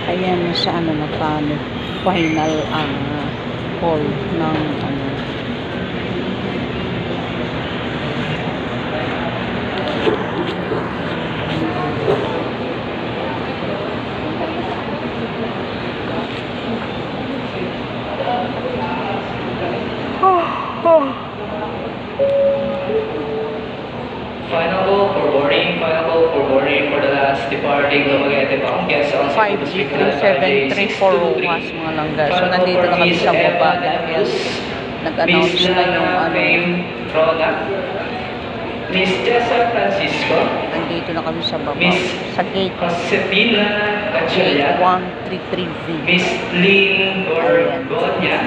Ayan, sa ano na paano, final call ng ano. Final call for boarding for the last departing Dumaguete bound guests on 5G3734 Rojas mga langga. So nandito na kami sa baba dahil nag-announce na yung ano. Miss Jessa Francisco, Nandito na kami sa baba. Miss Sa gate Josefina Gatchaya, 133V. Miss Lynn Gorgonia,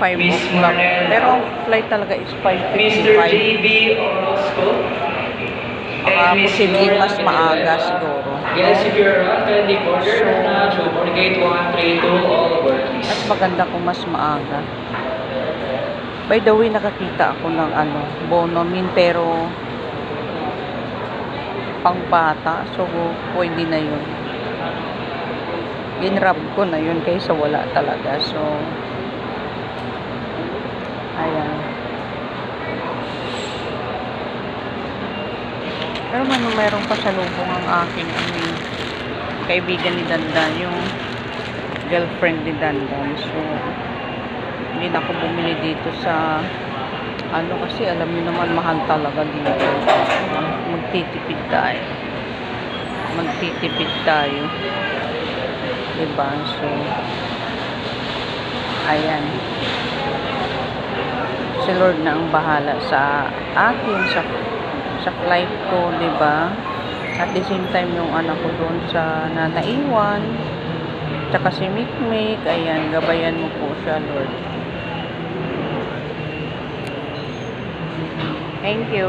5 Miss o'clock. Marnel, Pero ang flight talaga is Mr. 5:55. JB Orozco, Baka posibleng mas maaga siguro. Yes, if you're around the border na to board gate 132, all aboard please. Mas maganda kung mas maaga. By the way, nakakita ako ng ano, Bonomin, pero pang bata. So, pwede na yun. Ginrab ko na yun kaysa wala talaga. So, ayan. Pero merong pasalubong ang aking kaibigan ni Dandan, yung girlfriend ni Dandan. So, hindi na ako bumili dito sa ano, kasi alam niyo naman mahal talaga dito. Magtitipid tayo, diba? So ayan, si Lord na ang bahala sa akin, sa flight ko, diba? At the same time yung anak ko doon sa naiwan, tsaka si Mikmik. Ayan, gabayan mo po siya, Lord. Thank you.